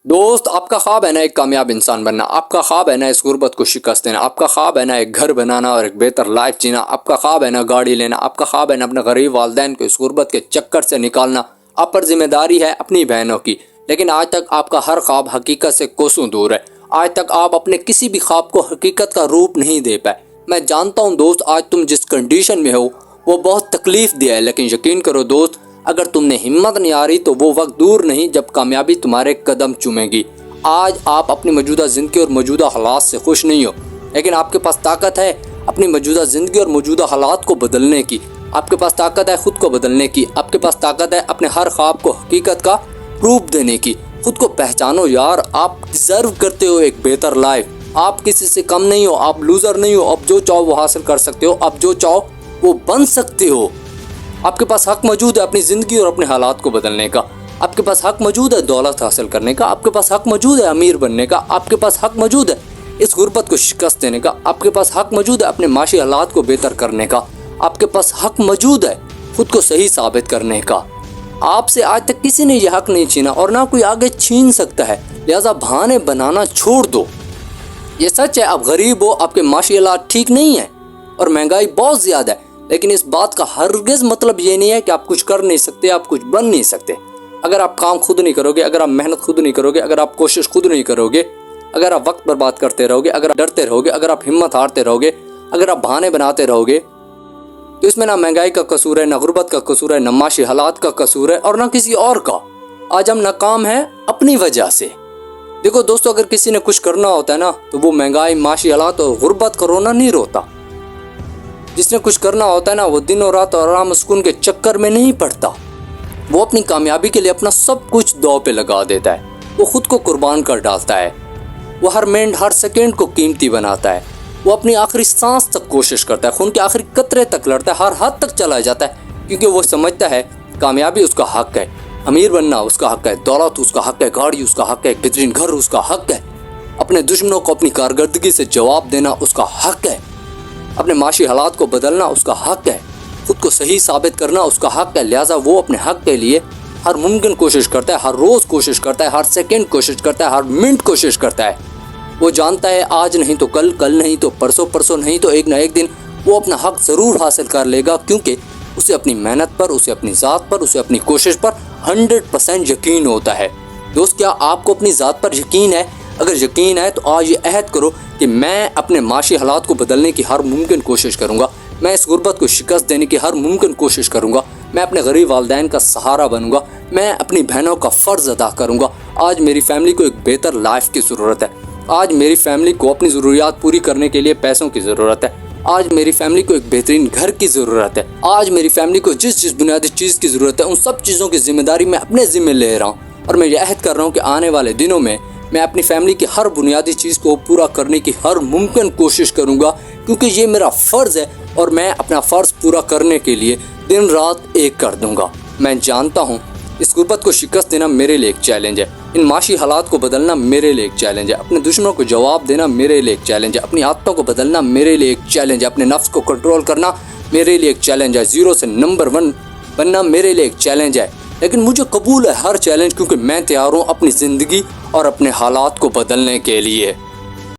دوست، آپ کا خواب ہے نا ایک کامیاب انسان بننا، آپ کا خواب ہے نا اس غربت کو شکست دینا، آپ کا خواب ہے نا ایک گھر بنانا اور ایک بہتر لائف جینا، آپ کا خواب ہے نا گاڑی لینا، آپ کا خواب ہے نا اپنے غریب والدین کو اس غربت کے چکر سے نکالنا۔ آپ پر ذمہ داری ہے اپنی بہنوں کی، لیکن آج تک آپ کا ہر خواب حقیقت سے کوسوں دور ہے۔ آج تک آپ اپنے کسی بھی خواب کو حقیقت کا روپ نہیں دے پائے۔ میں جانتا ہوں دوست، آج تم جس کنڈیشن میں ہو وہ بہت تکلیف دیا ہے، لیکن یقین کرو دوست، اگر تم نے ہمت نہیں آ رہی تو وہ وقت دور نہیں جب کامیابی تمہارے قدم چومے گی۔ آج آپ اپنی موجودہ زندگی اور موجودہ حالات سے خوش نہیں ہو، لیکن آپ کے پاس طاقت ہے اپنی موجودہ زندگی اور موجودہ حالات کو بدلنے کی۔ آپ کے پاس طاقت ہے خود کو بدلنے کی، آپ کے پاس طاقت ہے اپنے ہر خواب کو حقیقت کا روپ دینے کی۔ خود کو پہچانو یار، آپ ڈیزرو کرتے ہو ایک بہتر لائف۔ آپ کسی سے کم نہیں ہو، آپ لوزر نہیں ہو، آپ جو چاہو وہ حاصل کر سکتے ہو، آپ جو چاہو وہ بن سکتے ہو۔ آپ کے پاس حق موجود ہے اپنی زندگی اور اپنے حالات کو بدلنے کا۔ آپ کے پاس حق موجود ہے دولت حاصل کرنے کا، آپ کے پاس حق موجود ہے امیر بننے کا، آپ کے پاس حق موجود ہے اس غربت کو شکست دینے کا، آپ کے پاس حق موجود ہے اپنے معاشی حالات کو بہتر کرنے کا، آپ کے پاس حق موجود ہے خود کو صحیح ثابت کرنے کا۔ آپ سے آج تک کسی نے یہ حق نہیں چھینا اور نہ کوئی آگے چھین سکتا ہے، لہٰذا بہانے بنانا چھوڑ دو۔ یہ سچ ہے آپ غریب ہو، آپ کے معاشی حالات ٹھیک نہیں ہیں اور مہنگائی بہت زیادہ ہے، لیکن اس بات کا ہرگز مطلب یہ نہیں ہے کہ آپ کچھ کر نہیں سکتے، آپ کچھ بن نہیں سکتے۔ اگر آپ کام خود نہیں کرو گے، اگر آپ محنت خود نہیں کرو گے، اگر آپ کوشش خود نہیں کرو گے، اگر آپ وقت برباد کرتے رہو گے، اگر آپ ڈرتے رہو گے، اگر آپ ہمت ہارتے رہو گے، اگر آپ بہانے بناتے رہو گے، تو اس میں نہ مہنگائی کا قصور ہے، نہ غربت کا قصور ہے، نہ معاشی حالات کا قصور ہے اور نہ کسی اور کا۔ آج ہم ناکام ہیں اپنی وجہ سے۔ دیکھو دوستو، اگر کسی نے کچھ کرنا ہوتا ہے نا تو وہ مہنگائی، معاشی حالات اور غربت کا رونا نہیں روتا۔ جس نے کچھ کرنا ہوتا ہے نا وہ دن اور رات اور آرام سکون کے چکر میں نہیں پڑتا، وہ اپنی کامیابی کے لیے اپنا سب کچھ داؤ پہ لگا دیتا ہے، وہ خود کو قربان کر ڈالتا ہے، وہ ہر منٹ ہر سیکنڈ کو قیمتی بناتا ہے، وہ اپنی آخری سانس تک کوشش کرتا ہے، خون کے آخری قطرے تک لڑتا ہے، ہر حد تک چلا جاتا ہے، کیونکہ وہ سمجھتا ہے کامیابی اس کا حق ہے، امیر بننا اس کا حق ہے، دولت اس کا حق ہے، گاڑی اس کا حق ہے، بہترین گھر اس کا حق ہے، اپنے دشمنوں کو اپنی کارکردگی سے جواب دینا اس کا حق ہے، اپنے معاشی حالات کو بدلنا اس کا حق ہے، خود کو صحیح ثابت کرنا اس کا حق ہے۔ لہٰذا وہ اپنے حق کے لیے ہر ممکن کوشش کرتا ہے، ہر روز کوشش کرتا ہے، ہر سیکنڈ کوشش کرتا ہے، ہر منٹ کوشش کرتا ہے۔ وہ جانتا ہے آج نہیں تو کل، کل نہیں تو پرسوں، پرسوں نہیں تو ایک نہ ایک دن وہ اپنا حق ضرور حاصل کر لے گا، کیونکہ اسے اپنی محنت پر، اسے اپنی ذات پر، اسے اپنی کوشش پر 100% یقین ہوتا ہے۔ دوست، کیا آپ کو اپنی ذات پر یقین ہے؟ اگر یقین ہے تو آج یہ عہد کرو کہ میں اپنے معاشی حالات کو بدلنے کی ہر ممکن کوشش کروں گا، میں اس غربت کو شکست دینے کی ہر ممکن کوشش کروں گا، میں اپنے غریب والدین کا سہارا بنوں گا، میں اپنی بہنوں کا فرض ادا کروں گا۔ آج میری فیملی کو ایک بہتر لائف کی ضرورت ہے، آج میری فیملی کو اپنی ضروریات پوری کرنے کے لیے پیسوں کی ضرورت ہے، آج میری فیملی کو ایک بہترین گھر کی ضرورت ہے، آج میری فیملی کو جس بنیادی چیز کی ضرورت ہے ان سب چیزوں کی ذمہ داری میں اپنے ذمہ لے رہا ہوں، اور میں یہ عہد کر رہا ہوں کہ آنے والے دنوں میں میں اپنی فیملی کی ہر بنیادی چیز کو پورا کرنے کی ہر ممکن کوشش کروں گا، کیونکہ یہ میرا فرض ہے اور میں اپنا فرض پورا کرنے کے لیے دن رات ایک کر دوں گا۔ میں جانتا ہوں اس غربت کو شکست دینا میرے لیے ایک چیلنج ہے، ان معاشی حالات کو بدلنا میرے لیے ایک چیلنج ہے، اپنے دشمنوں کو جواب دینا میرے لیے ایک چیلنج ہے، اپنی عادتوں کو بدلنا میرے لیے ایک چیلنج ہے، اپنے نفس کو کنٹرول کرنا میرے لیے ایک چیلنج ہے، 0 سے نمبر 1 بننا میرے لیے ایک چیلنج ہے، لیکن مجھے قبول ہے ہر چیلنج، کیونکہ میں تیار ہوں اپنی زندگی اور اپنے حالات کو بدلنے کے لیے۔